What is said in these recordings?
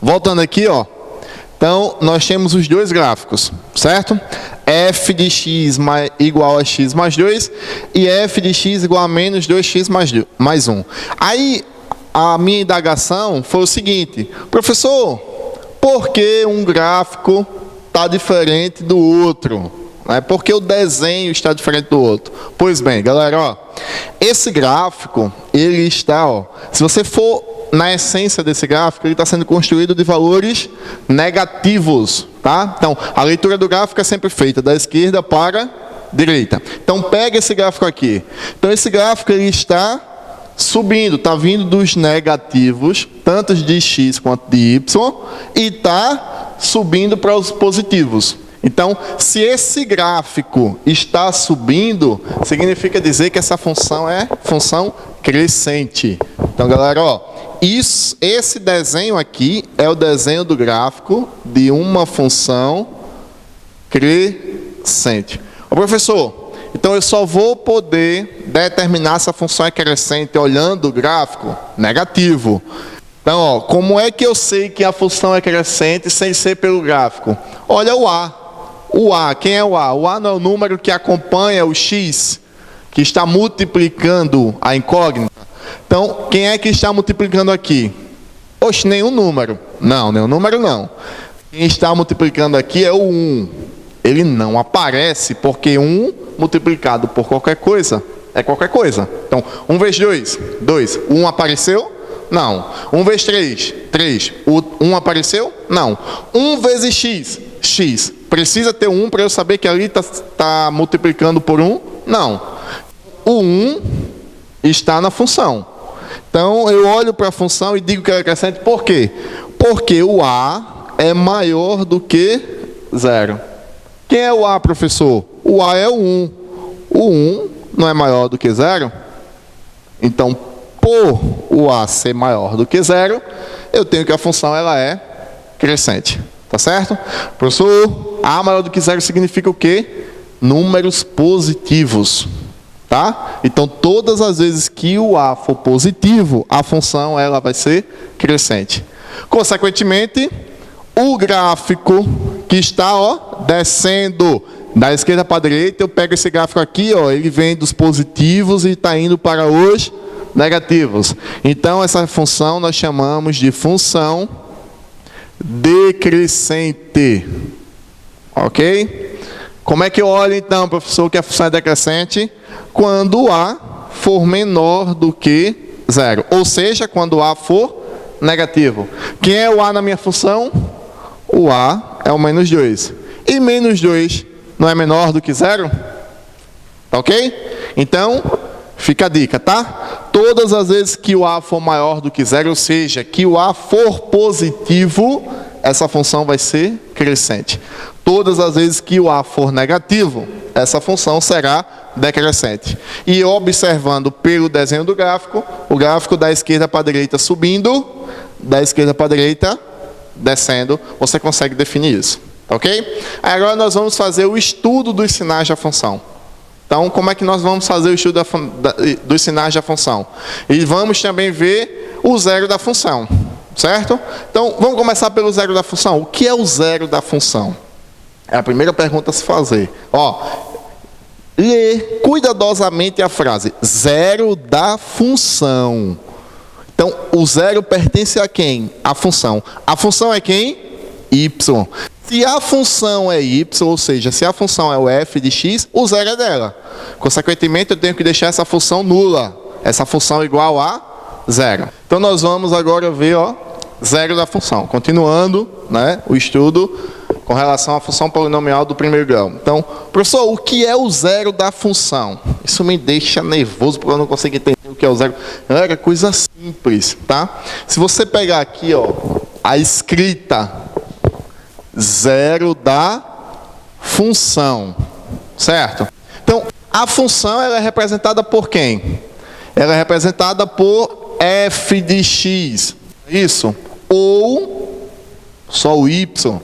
voltando aqui, ó. Então, nós temos os dois gráficos, certo? F de x igual a x mais 2 e f de x igual a menos 2x mais 1. Aí, a minha indagação foi o seguinte: professor, por que um gráfico está diferente do outro? Por que o desenho está diferente do outro? Pois bem, galera, ó, esse gráfico, ele está, ó, se você for na essência desse gráfico, ele está sendo construído de valores negativos, tá? Então, a leitura do gráfico é sempre feita da esquerda para a direita. Então, pega esse gráfico aqui. Então, esse gráfico, ele está subindo, está vindo dos negativos, tanto de x quanto de y, e está subindo para os positivos. Então, se esse gráfico está subindo, significa dizer que essa função é função crescente. Então, galera, ó, esse desenho aqui é o desenho do gráfico de uma função crescente. Ô, professor, então eu só vou poder determinar se a função é crescente olhando o gráfico negativo. Então, ó, como é que eu sei que a função é crescente sem ser pelo gráfico? Olha o A. O A, quem é o A? O A não é o número que acompanha o x, que está multiplicando a incógnita. Então, quem é que está multiplicando aqui? Oxe, nenhum número. Não, nenhum número não. Quem está multiplicando aqui é o 1. Ele não aparece porque 1 multiplicado por qualquer coisa é qualquer coisa. Então, 1 vezes 2, 2. O 1 apareceu? Não. 1 vezes 3, 3. O 1 apareceu? Não. 1 vezes x, x. Precisa ter 1 para eu saber que ali está multiplicando por 1? Não. O 1 está na função. Então, eu olho para a função e digo que ela é crescente. Por quê? Porque o A é maior do que 0. Quem é o A, professor? O A é o 1. O 1 não é maior do que 0? Então, por o A ser maior do que 0, eu tenho que a função ela é crescente. Tá certo? Professor, A maior do que 0 significa o quê? Números positivos. Tá? Então, todas as vezes que o A for positivo, a função ela vai ser crescente. Consequentemente, o gráfico que está, ó, descendo da esquerda para a direita, eu pego esse gráfico aqui, ó, ele vem dos positivos e está indo para os negativos. Então, essa função nós chamamos de função decrescente. Ok? Como é que eu olho, então, professor, que a função é decrescente? Quando o A for menor do que 0. Ou seja, quando o A for negativo. Quem é o A na minha função? O A é o menos 2. E menos 2 não é menor do que 0? Tá ok? Então, fica a dica, tá? Todas as vezes que o A for maior do que 0, ou seja, que o A for positivo, essa função vai ser crescente. Todas as vezes que o A for negativo, essa função será decrescente. E observando pelo desenho do gráfico, o gráfico da esquerda para a direita subindo, da esquerda para a direita descendo, você consegue definir isso. Ok? Agora nós vamos fazer o estudo dos sinais da função. Então, como é que nós vamos fazer o estudo dos sinais da função? E vamos também ver o zero da função. Certo? Então, vamos começar pelo zero da função. O que é o zero da função? É a primeira pergunta a se fazer. Ó, lê cuidadosamente a frase zero da função. Então, o zero pertence a quem? A função. A função é quem? Y. Se a função é y, ou seja, se a função é o f de x, o zero é dela. Consequentemente, eu tenho que deixar essa função nula. Essa função igual a zero. Então, nós vamos agora ver, ó, zero da função. Continuando, né, o estudo com relação à função polinomial do primeiro grau. Então, professor, o que é o zero da função? Isso me deixa nervoso porque eu não consigo entender o que é o zero. É coisa simples, tá? Se você pegar aqui, ó, a escrita zero da função, certo? Então, a função ela é representada por quem? Ela é representada por f de x, isso? Ou só o y.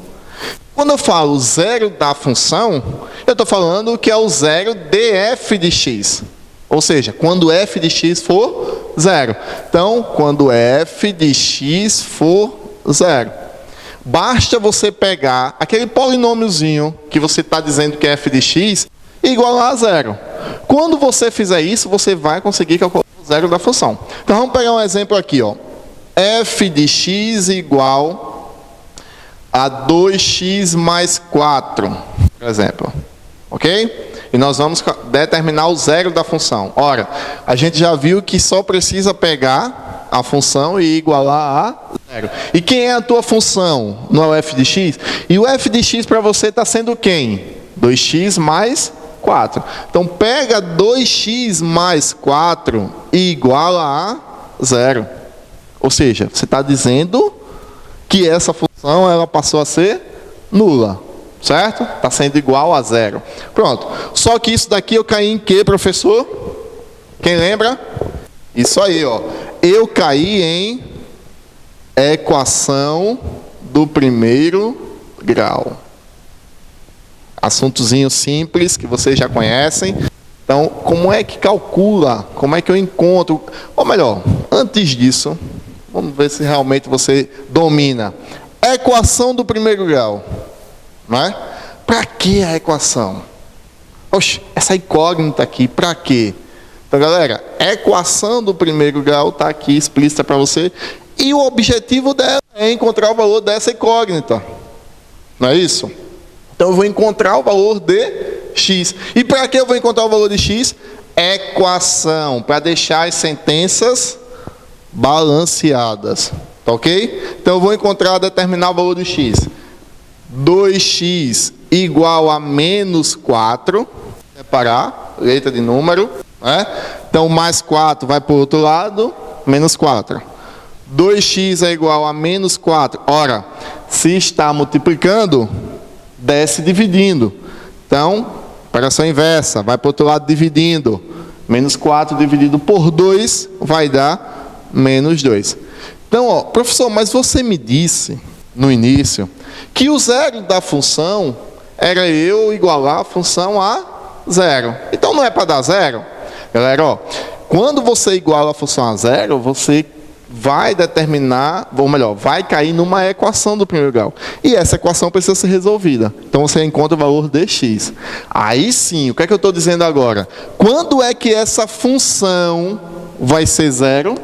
Quando eu falo zero da função, eu estou falando que é o zero de f de x. Ou seja, quando f de x for zero. Então, quando f de x for zero. Basta você pegar aquele polinômiozinho que você está dizendo que é f de x igual a zero. Quando você fizer isso, você vai conseguir calcular o zero da função. Então vamos pegar um exemplo aqui, ó. F de x igual a 2x mais 4, por exemplo. Ok? E nós vamos determinar o zero da função. Ora, a gente já viu que só precisa pegar a função e igualar a zero. E quem é a tua função? Não é o f de x? E o f de x para você está sendo quem? 2x mais 4. Então, pega 2x mais 4 e iguala a zero. Ou seja, você está dizendo que essa função ela passou a ser nula. Certo? Está sendo igual a zero. Pronto. Só que isso daqui eu caí em quê, professor? Quem lembra? Isso aí, ó. Eu caí em equação do primeiro grau. Assuntozinho simples que vocês já conhecem. Então, como é que calcula? Como é que eu encontro? Ou melhor, antes disso, vamos ver se realmente você domina. Equação do primeiro grau. Não é? Para que a equação? Oxe, essa incógnita aqui, para quê? Então, galera, a equação do primeiro grau está aqui explícita para você. E o objetivo dela é encontrar o valor dessa incógnita. Não é isso? Então, eu vou encontrar o valor de x. E para que eu vou encontrar o valor de x? Equação, para deixar as sentenças balanceadas. Tá ok? Então, eu vou determinar o valor de x. 2x igual a menos 4, separar, letra de número, né? Então, mais 4 vai para o outro lado, menos 4. 2x é igual a menos 4. Ora, se está multiplicando, desce dividindo. Então, operação inversa, vai para o outro lado dividindo. Menos 4 dividido por 2 vai dar menos 2. Então, ó, professor, mas você me disse no início que o zero da função era eu igualar a função a zero. Então não é para dar zero? Galera, ó, quando você iguala a função a zero, você vai determinar, ou melhor, vai cair numa equação do primeiro grau. E essa equação precisa ser resolvida. Então você encontra o valor de x. Aí sim, o que é que eu estou dizendo agora? Quando é que essa função vai ser zero?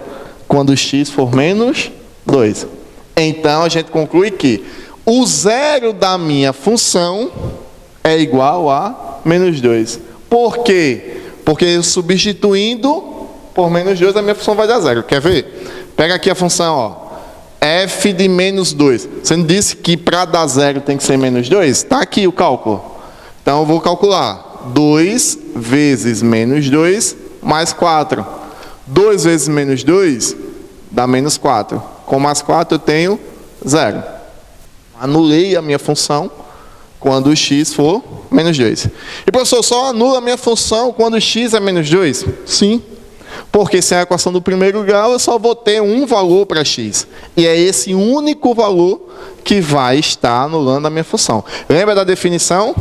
Quando x for menos 2. Então a gente conclui que o zero da minha função é igual a menos 2. Por quê? Porque eu substituindo por menos 2, a minha função vai dar zero. Quer ver? Pega aqui a função, ó, f de menos 2. Você não disse que para dar zero tem que ser menos 2? Está aqui o cálculo. Então eu vou calcular 2 vezes menos 2 mais 4. 2 vezes menos 2 dá menos 4. Com mais 4 eu tenho 0. Anulei a minha função quando x for menos 2. E professor, só anula a minha função quando x é menos 2? Sim. Porque se é a equação do primeiro grau, eu só vou ter um valor para x. E é esse único valor que vai estar anulando a minha função. Lembra da definição?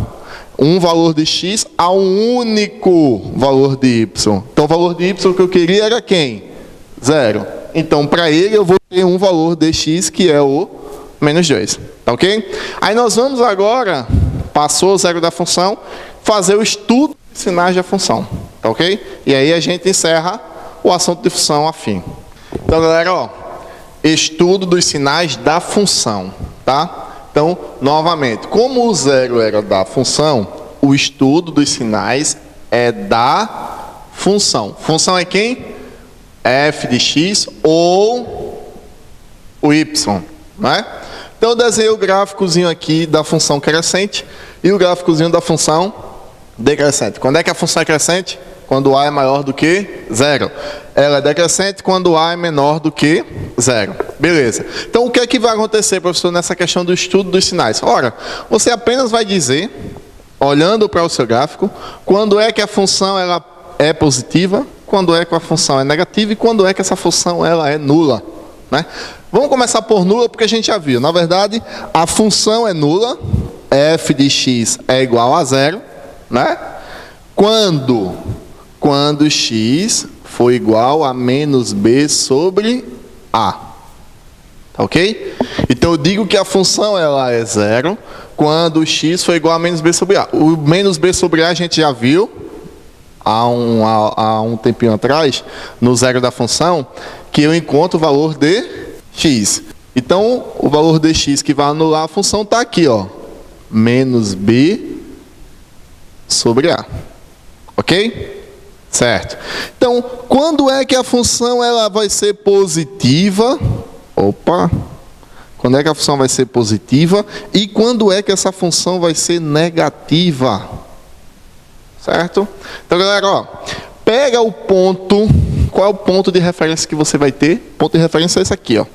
Um valor de x a um único valor de y. Então o valor de y que eu queria era quem? 0. Então para ele eu vou ter um valor de x que é o menos 2. Tá ok? Aí nós vamos agora, passou o zero da função, fazer o estudo de sinais da função. Tá ok? E aí a gente encerra o assunto de função afim. Então, galera, ó, estudo dos sinais da função, tá? Então, novamente, como o zero era da função, o estudo dos sinais é da função. Função é quem? F de x ou o y, né? Então, eu desenhei o gráficozinho aqui da função crescente e o gráficozinho da função decrescente. Quando é que a função é crescente? Quando a é maior do que 0. Ela é decrescente quando a é menor do que 0. Beleza. Então, o que é que vai acontecer, professor, nessa questão do estudo dos sinais? Ora, você apenas vai dizer, olhando para o seu gráfico, quando é que a função ela é positiva, quando é que a função é negativa e quando é que essa função ela é nula, né? Vamos começar por nula, porque a gente já viu. Na verdade, a função é nula, f de x é igual a 0, né? Quando x for igual a menos b sobre a. Tá ok? Então eu digo que a função ela é zero quando x for igual a menos b sobre a. O menos b sobre a gente já viu há um tempinho atrás, no zero da função, que eu encontro o valor de x. Então, o valor de x que vai anular a função está aqui, ó, menos b sobre a. Ok? Certo. Então, quando é que a função ela vai ser positiva? Opa! Quando é que a função vai ser positiva? E quando é que essa função vai ser negativa? Certo? Então, galera, ó, pega o ponto. Qual é o ponto de referência que você vai ter? O ponto de referência é esse aqui, ó.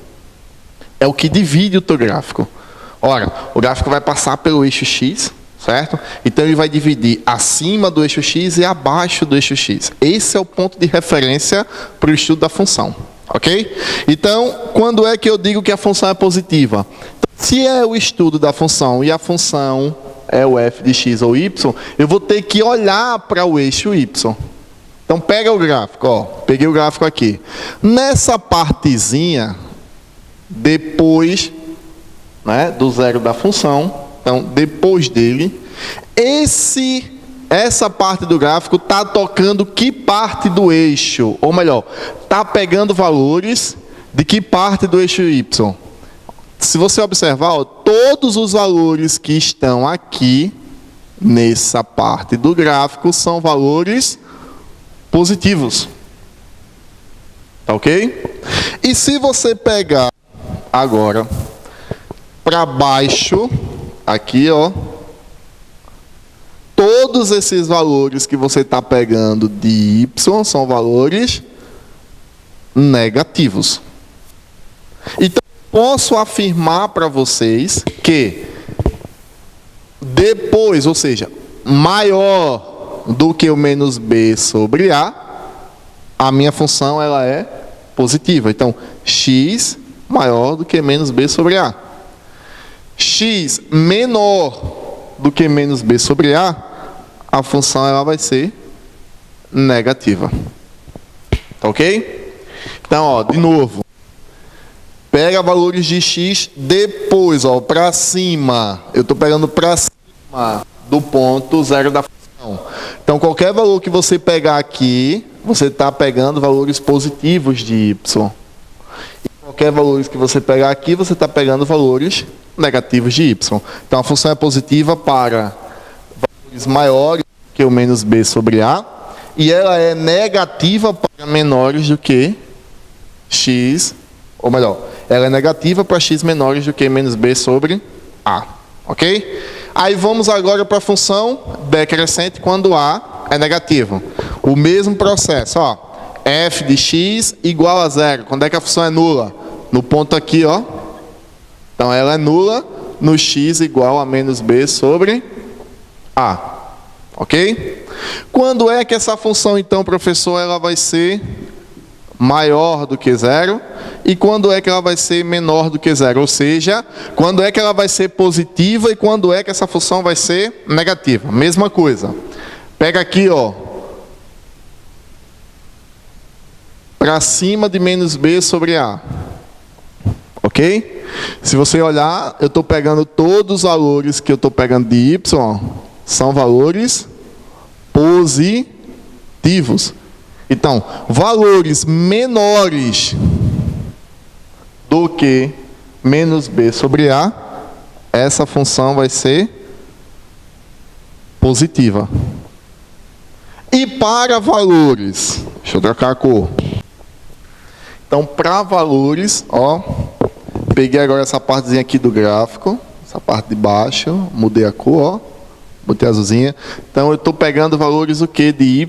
É o que divide o teu gráfico. Ora, o gráfico vai passar pelo eixo x, certo? Então ele vai dividir acima do eixo x e abaixo do eixo x. Esse é o ponto de referência para o estudo da função, ok? Então, quando é que eu digo que a função é positiva? Se é o estudo da função e a função é o f de x ou y, eu vou ter que olhar para o eixo y. Então pega o gráfico, ó, peguei o gráfico aqui. Nessa partezinha, depois, né, do zero da função, então depois dele, essa parte do gráfico está tocando que parte do eixo? Ou melhor, está pegando valores de que parte do eixo y? Se você observar, ó, todos os valores que estão aqui, nessa parte do gráfico, são valores positivos. Tá ok? E se você pegar agora para baixo, aqui, ó, todos esses valores que você está pegando de y são valores negativos. Então, posso afirmar para vocês que depois, ou seja, maior do que o menos b sobre a minha função ela é positiva. Então, x maior do que menos b sobre a. X menor do que menos b sobre a função ela vai ser negativa. Tá ok? Então, ó, de novo. Pega valores de x depois, ó, para cima. Eu estou pegando para cima do ponto zero da função. Então, qualquer valor que você pegar aqui, você está pegando valores positivos de y. E qualquer valor que você pegar aqui, você está pegando valores negativos de y. Então, a função é positiva para valores maiores do que o menos b sobre a. E ela é negativa para menores do que x, ou melhor, ela é negativa para x menores do que menos b sobre a. Ok? Aí vamos agora para a função decrescente quando a é negativo. O mesmo processo, ó. F de x igual a zero. Quando é que a função é nula? No ponto aqui, ó. Então ela é nula no x igual a menos b sobre a. Ok? Quando é que essa função, então, professor, ela vai ser maior do que zero? E quando é que ela vai ser menor do que zero? Ou seja, quando é que ela vai ser positiva e quando é que essa função vai ser negativa? Mesma coisa. Pega aqui, ó. Para cima de menos b sobre a. Ok? Se você olhar, eu estou pegando todos os valores que eu estou pegando de y, ó, são valores positivos. Então, valores menores do que menos b sobre a, essa função vai ser positiva. E para valores, deixa eu trocar a cor. Então, para valores, ó, peguei agora essa partezinha aqui do gráfico, essa parte de baixo, mudei a cor, ó, botei azulzinha. Então, eu estou pegando valores o que de y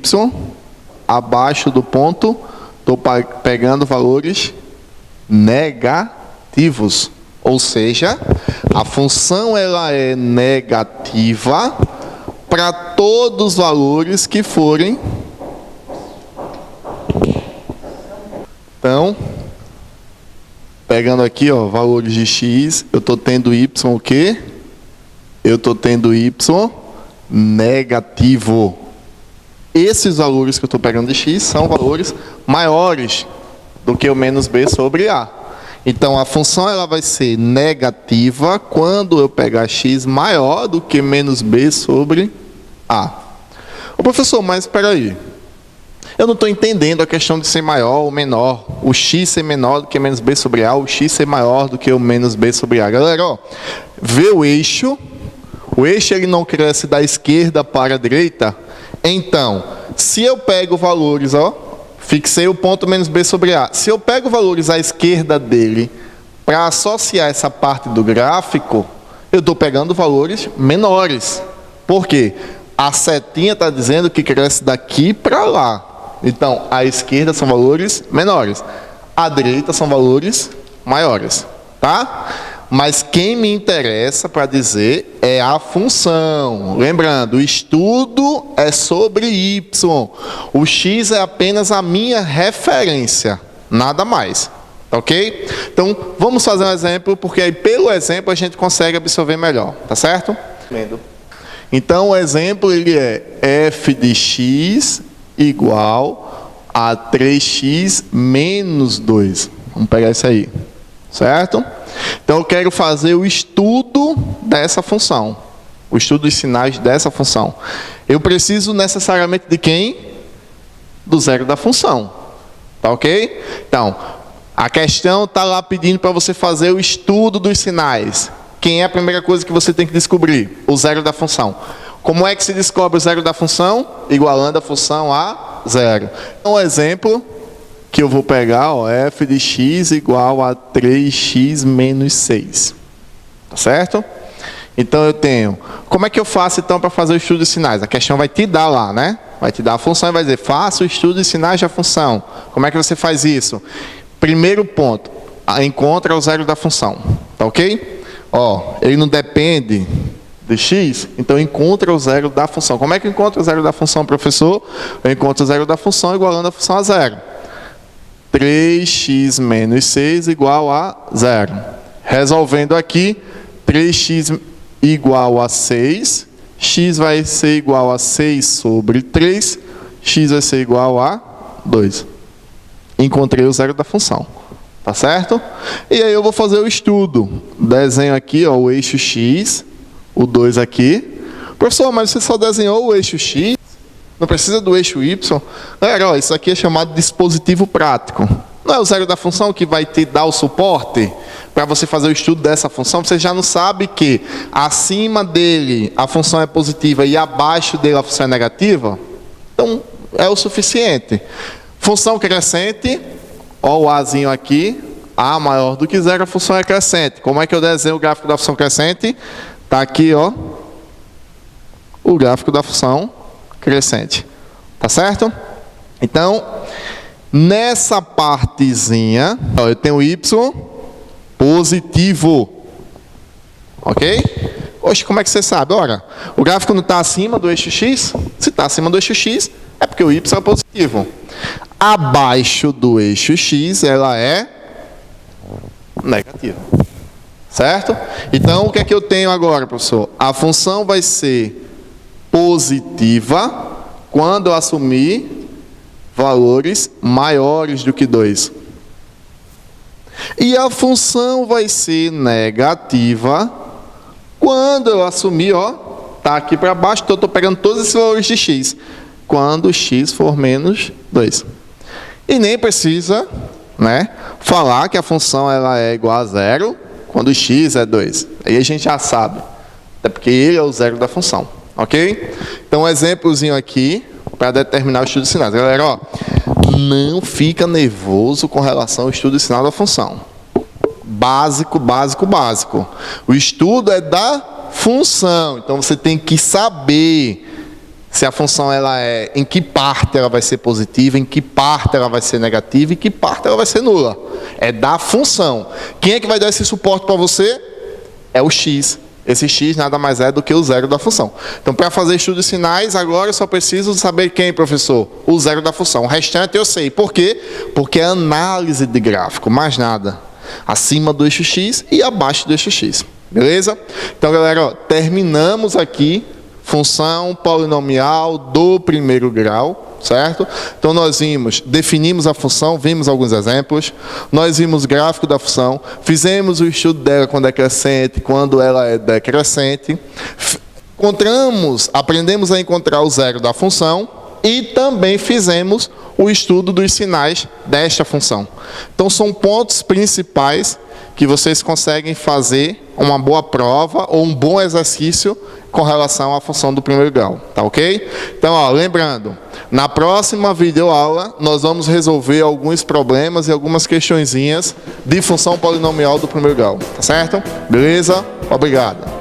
abaixo do ponto, estou pegando valores negativos. Ou seja, a função ela é negativa para todos os valores que forem. Então, pegando aqui, ó, valores de x, eu estou tendo y o quê? Eu estou tendo y negativo. Esses valores que eu estou pegando de x são valores maiores do que o menos b sobre a. Então, a função ela vai ser negativa quando eu pegar x maior do que menos b sobre a. Ô professor, mas espera aí. Eu não estou entendendo a questão de ser maior ou menor. O x ser menor do que menos b sobre a, o x ser maior do que o menos b sobre a. Galera, ó, vê o eixo. O eixo ele não cresce da esquerda para a direita. Então, se eu pego valores, ó, fixei o ponto menos b sobre a. Se eu pego valores à esquerda dele para associar essa parte do gráfico, eu estou pegando valores menores. Por quê? A setinha está dizendo que cresce daqui para lá. Então, à esquerda são valores menores. À direita são valores maiores. Tá? Mas quem me interessa para dizer é a função. Lembrando, o estudo é sobre y. O x é apenas a minha referência. Nada mais. Ok? Então, vamos fazer um exemplo, porque aí pelo exemplo a gente consegue absorver melhor. Tá certo? Então, o exemplo ele é f de x igual a 3x menos 2. Vamos pegar isso aí. Certo? Então, eu quero fazer o estudo dessa função. O estudo dos sinais dessa função. Eu preciso necessariamente de quem? Do zero da função. Tá ok? Então, a questão está lá pedindo para você fazer o estudo dos sinais. Quem é a primeira coisa que você tem que descobrir? O zero da função. Como é que se descobre o zero da função? Igualando a função a zero. Um exemplo que eu vou pegar, ó, f de x igual a 3x menos 6. Tá certo? Então eu tenho... Como é que eu faço então para fazer o estudo de sinais? A questão vai te dar lá, né? Vai te dar a função e vai dizer, faça o estudo de sinais da função. Como é que você faz isso? Primeiro ponto, encontra o zero da função. Tá ok? Ó, ele não depende de x, então encontra o zero da função. Como é que encontra o zero da função, professor? Eu encontro o zero da função igualando a função a zero. 3x menos 6 igual a 0. Resolvendo aqui, 3x igual a 6, x vai ser igual a 6 sobre 3, x vai ser igual a 2. Encontrei o zero da função. Tá certo? E aí eu vou fazer o estudo. Desenho aqui, ó, o eixo x, o 2 aqui. Professor, mas você só desenhou o eixo x? Não precisa do eixo y? Galera, ó, isso aqui é chamado de dispositivo prático. Não é o zero da função que vai te dar o suporte para você fazer o estudo dessa função? Você já não sabe que acima dele a função é positiva e abaixo dele a função é negativa? Então, é o suficiente. Função crescente, ó, o azinho aqui, a maior do que zero, a função é crescente. Como é que eu desenho o gráfico da função crescente? Está aqui, ó, o gráfico da função crescente. Tá certo? Então, nessa partezinha, ó, eu tenho y positivo. Ok? Oxe, como é que você sabe? Ora, o gráfico não está acima do eixo x? Se está acima do eixo x, é porque o y é positivo. Abaixo do eixo x, ela é negativa. Certo? Então, o que é que eu tenho agora, professor? A função vai ser positiva quando eu assumir valores maiores do que 2. E a função vai ser negativa quando eu assumir, ó, tá aqui para baixo, então eu estou pegando todos esses valores de x, quando x for menos 2. E nem precisa, né, falar que a função ela é igual a zero quando x é 2. Aí a gente já sabe, até porque ele é o zero da função. Ok? Então, um exemplozinho aqui para determinar o estudo de sinais. Galera, ó, não fica nervoso com relação ao estudo de sinal da função. Básico, básico, básico. O estudo é da função. Então, você tem que saber se a função ela é, em que parte ela vai ser positiva, em que parte ela vai ser negativa e em que parte ela vai ser nula. É da função. Quem é que vai dar esse suporte para você? É o x. Esse x nada mais é do que o zero da função. Então, para fazer estudo de sinais, agora eu só preciso saber quem, professor? O zero da função. O restante eu sei. Por quê? Porque é análise de gráfico, mais nada. Acima do eixo x e abaixo do eixo x. Beleza? Então, galera, ó, terminamos aqui função polinomial do primeiro grau, certo? Então nós definimos a função, vimos alguns exemplos, nós vimos o gráfico da função, fizemos o estudo dela quando é crescente, quando ela é decrescente, aprendemos a encontrar o zero da função e também fizemos o estudo dos sinais desta função. Então são pontos principais que vocês conseguem fazer uma boa prova ou um bom exercício com relação à função do primeiro grau, tá ok? Então, ó, lembrando, na próxima videoaula nós vamos resolver alguns problemas e algumas questõezinhas de função polinomial do primeiro grau, tá certo? Beleza? Obrigado.